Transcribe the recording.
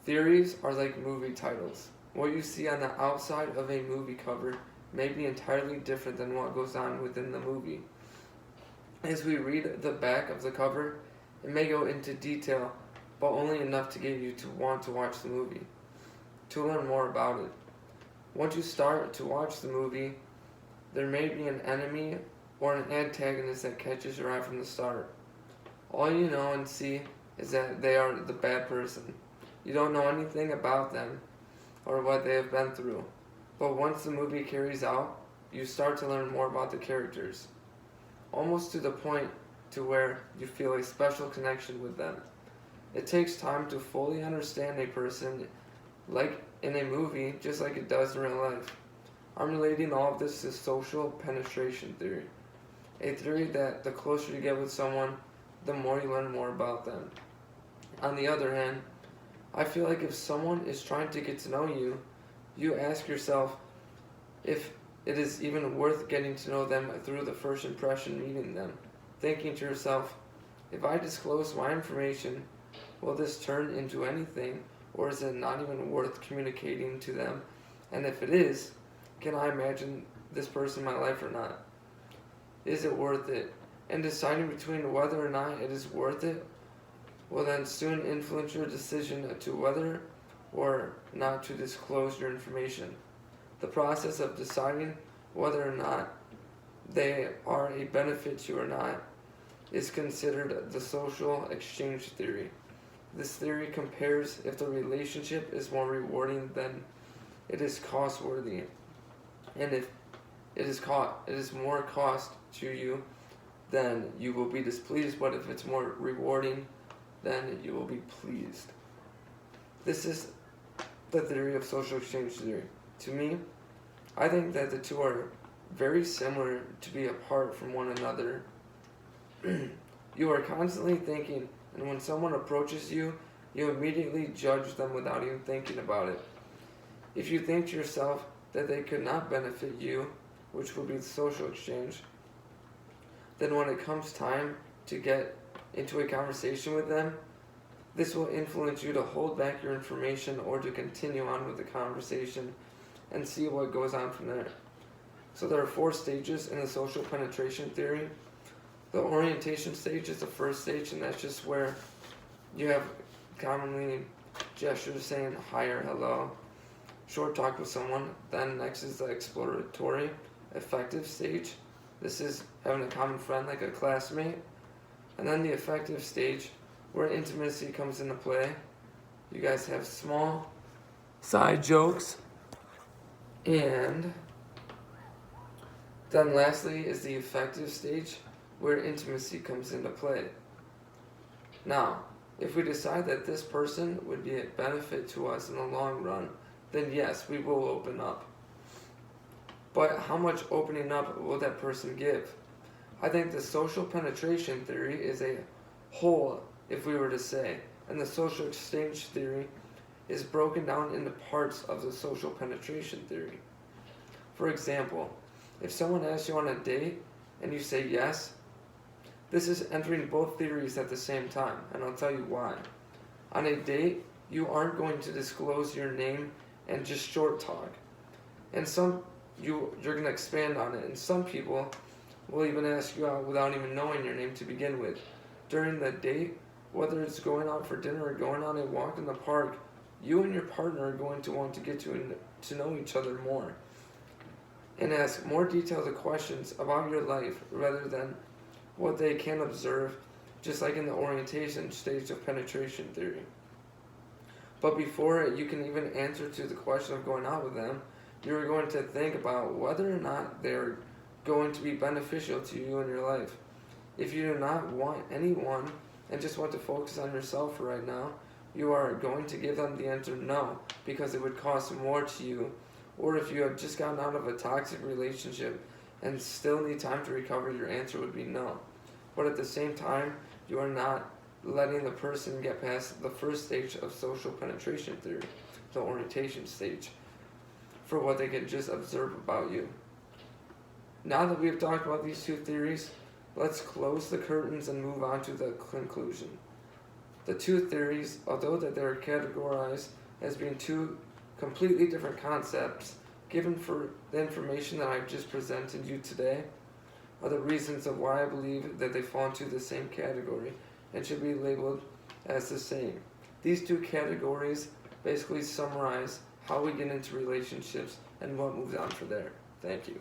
Theories are like movie titles. What you see on the outside of a movie cover may be entirely different than what goes on within the movie. As we read the back of the cover, it may go into detail, but only enough to get you to want to watch the movie, to learn more about it. Once you start to watch the movie, there may be an enemy or an antagonist that catches your eye from the start. All you know and see is that they are the bad person. You don't know anything about them or what they have been through. But once the movie carries out, you start to learn more about the characters, almost to the point to where you feel a special connection with them. It takes time to fully understand a person, like in a movie, just like it does in real life. I'm relating all of this to social penetration theory, a theory that the closer you get with someone, the more you learn more about them. On the other hand, I feel like if someone is trying to get to know you, you ask yourself if it is even worth getting to know them through the first impression meeting them, thinking to yourself, if I disclose my information, will this turn into anything, or is it not even worth communicating to them? And if it is, can I imagine this person in my life or not? Is it worth it? And deciding between whether or not it is worth it will then soon influence your decision to whether or not to disclose your information. The process of deciding whether or not they are a benefit to you or not is considered the social exchange theory. This theory compares if the relationship is more rewarding than it is cost worthy, and if it is more cost to you, then you will be displeased, but if it's more rewarding, then you will be pleased. This is the theory of social exchange theory. To me, I think that the two are very similar to be apart from one another. You are constantly thinking, and when someone approaches you, you immediately judge them without even thinking about it. If you think to yourself that they could not benefit you, which would be the social exchange, then when it comes time to get into a conversation with them, this will influence you to hold back your information or to continue on with the conversation and see what goes on from there. So there are 4 stages in the social penetration theory. The orientation stage is the first stage, and that's just where you have commonly gestures saying hi or hello, short talk with someone. Then next is the exploratory affective stage. This is having a common friend like a classmate. And then the affective stage, where intimacy comes into play. You guys have small side jokes. And then lastly is the affective stage, where intimacy comes into play. Now, if we decide that this person would be a benefit to us in the long run, then yes, we will open up. But how much opening up will that person give? I think the social penetration theory is a whole, if we were to say, and the social exchange theory is broken down into parts of the social penetration theory. For example, if someone asks you on a date and you say yes, this is entering both theories at the same time, and I'll tell you why. On a date, you aren't going to disclose your name and just short talk. And you're going to expand on it, and some people will even ask you out without even knowing your name to begin with. During the date, whether it's going out for dinner or going on a walk in the park, you and your partner are going to want to get to know each other more and ask more detailed questions about your life rather than what they can observe, just like in the orientation stage of penetration theory. But before you can even answer to the question of going out with them, you're going to think about whether or not they're going to be beneficial to you in your life. If you do not want anyone and just want to focus on yourself right now, you are going to give them the answer no, because it would cost more to you. Or if you have just gotten out of a toxic relationship and still need time to recover, your answer would be no. But at the same time, you are not letting the person get past the first stage of social penetration theory, the orientation stage, for what they can just observe about you. Now that we've talked about these two theories, let's close the curtains and move on to the conclusion. The two theories, although that they are categorized as being two completely different concepts, given for the information that I've just presented you today, are the reasons of why I believe that they fall into the same category and should be labeled as the same. These two categories basically summarize how we get into relationships and what moves on from there. Thank you.